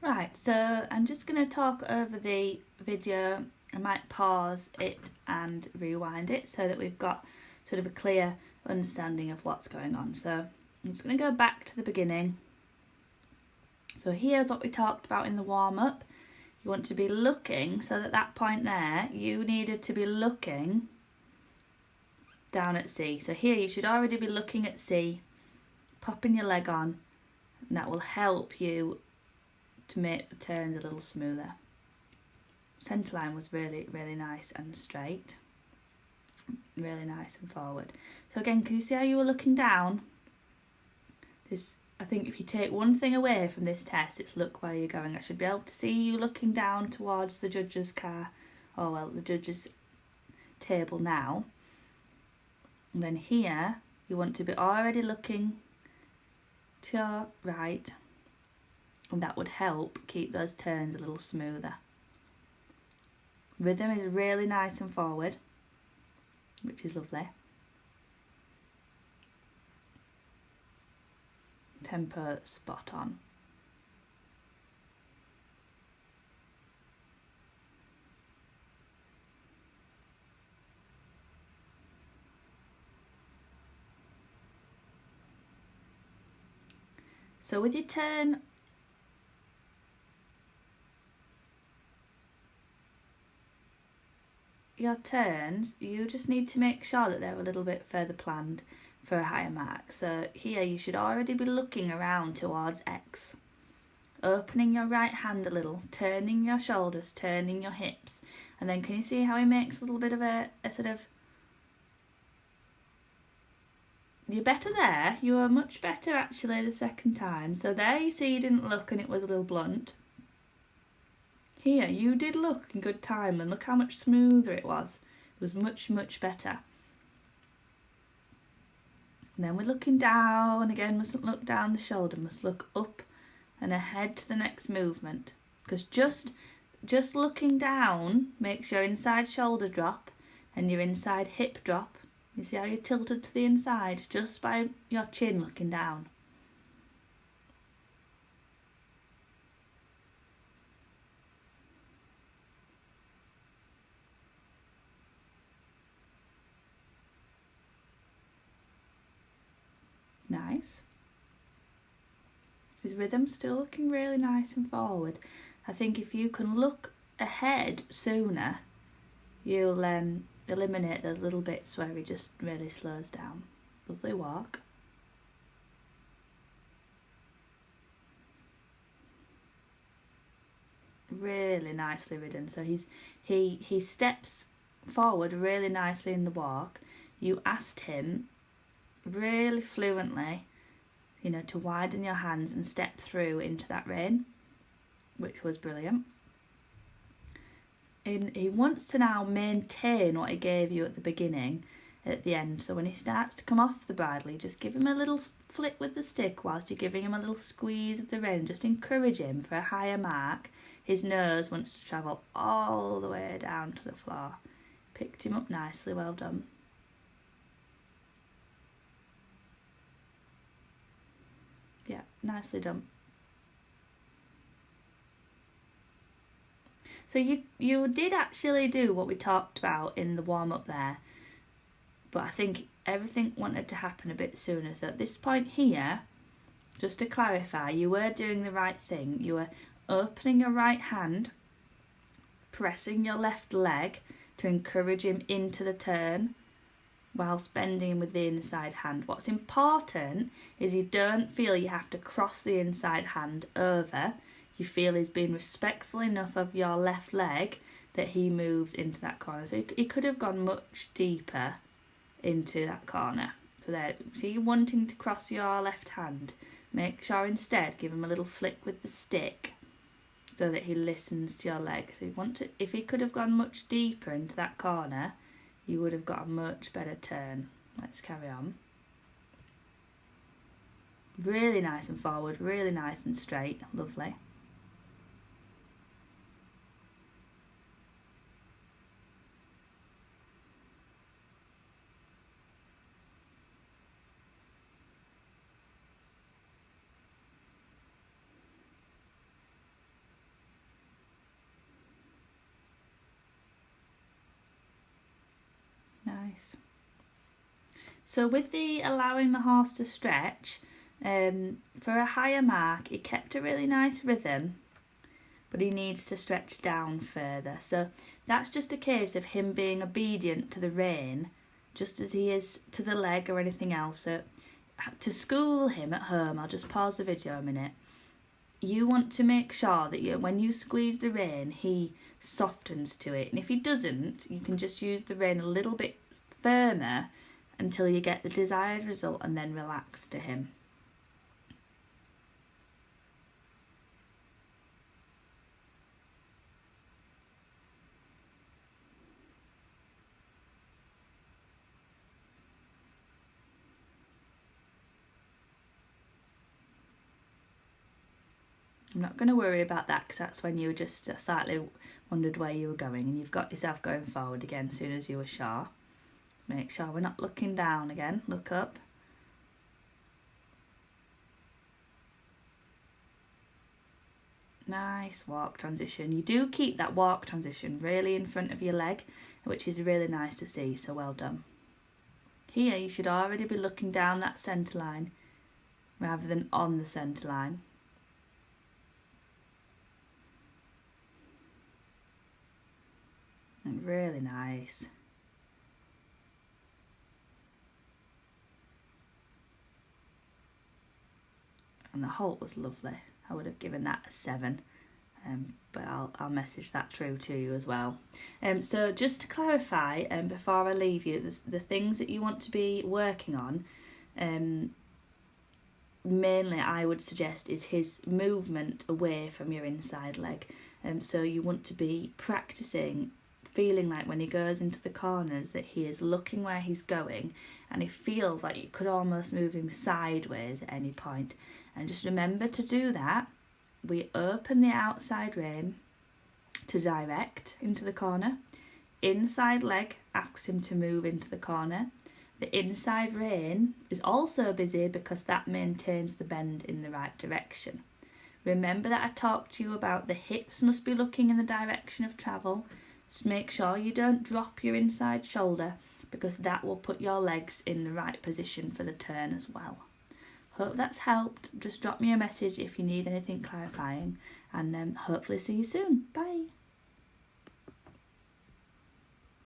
Right, so I'm just going to talk over the video. I might pause it and rewind it so that we've got sort of a clear understanding of what's going on. So I'm just going to go back to the beginning. So here's what we talked about in the warm-up. You want to be looking, so at that point there, you needed to be looking down at C. So here you should already be looking at C, popping your leg on, and that will help you to make the turns a little smoother. Centre line was really, really nice and straight. Really nice and forward. So again, can you see how you were looking down? I think if you take one thing away from this test, it's look where you're going. I should be able to see you looking down towards the judge's car, or well, the judge's table now. And then here, you want to be already looking to your right, and that would help keep those turns a little smoother. Rhythm is really nice and forward, which is lovely. Tempo spot on. So with your turns, you just need to make sure that they're a little bit further planned for a higher mark. So here you should already be looking around towards X, opening your right hand a little, turning your shoulders, turning your hips, and then can you see how he makes a little bit of a sort of, you're better there, you were much better actually the second time. So there you see you didn't look and it was a little blunt. Here you did look in good time and look how much smoother it was. It was much, much better. And then we're looking down, again mustn't look down the shoulder, must look up and ahead to the next movement. Because just looking down makes your inside shoulder drop and your inside hip drop. You see how you're tilted to the inside just by your chin looking down. Nice. His rhythm's still looking really nice and forward. I think if you can look ahead sooner, you'll eliminate those little bits where he just really slows down. Lovely walk. Really nicely ridden. So he steps forward really nicely in the walk. You asked him really fluently, to widen your hands and step through into that rein, which was brilliant. And he wants to now maintain what he gave you at the beginning, at the end. So when he starts to come off the bridle, you just give him a little flick with the stick whilst you're giving him a little squeeze of the rein. Just encourage him for a higher mark. His nose wants to travel all the way down to the floor. Picked him up nicely, well done. Yeah, nicely done. So you did actually do what we talked about in the warm-up there, but I think everything wanted to happen a bit sooner. So at this point here, just to clarify, you were doing the right thing. You were opening your right hand, pressing your left leg to encourage him into the turn, whilst bending with the inside hand. What's important is you don't feel you have to cross the inside hand over. You feel he's been respectful enough of your left leg that he moves into that corner. So he could have gone much deeper into that corner. So there, see you wanting to cross your left hand. Make sure instead give him a little flick with the stick so that he listens to your leg. So you want to, if he could have gone much deeper into that corner, you would have got a much better turn. Let's carry on. Really nice and forward, really nice and straight, lovely. nice. So with the allowing the horse to stretch, for a higher mark, he kept a really nice rhythm, but he needs to stretch down further. So that's just a case of him being obedient to the rein, just as he is to the leg or anything else. So to school him at home, I'll just pause the video a minute. You want to make sure that when you squeeze the rein, he softens to it. And if he doesn't, you can just use the rein a little bit firmer until you get the desired result and then relax to him. I'm not going to worry about that because that's when you just slightly wondered where you were going, and you've got yourself going forward again as soon as you were sure. Make sure we're not looking down again, look up. Nice walk transition. You do keep that walk transition really in front of your leg, which is really nice to see, so well done. Here you should already be looking down that centre line rather than on the centre line. And really nice. And the halt was lovely. I would have given that a 7, but I'll message that through to you as well. So just to clarify, before I leave you, the things that you want to be working on, mainly I would suggest is his movement away from your inside leg. So you want to be practicing feeling like when he goes into the corners that he is looking where he's going, and he feels like you could almost move him sideways at any point. And just remember to do that. We open the outside rein to direct into the corner. Inside leg asks him to move into the corner. The inside rein is also busy because that maintains the bend in the right direction. Remember that I talked to you about the hips must be looking in the direction of travel. Just make sure you don't drop your inside shoulder because that will put your legs in the right position for the turn as well. Hope that's helped. Just drop me a message if you need anything clarifying, and hopefully see you soon. Bye.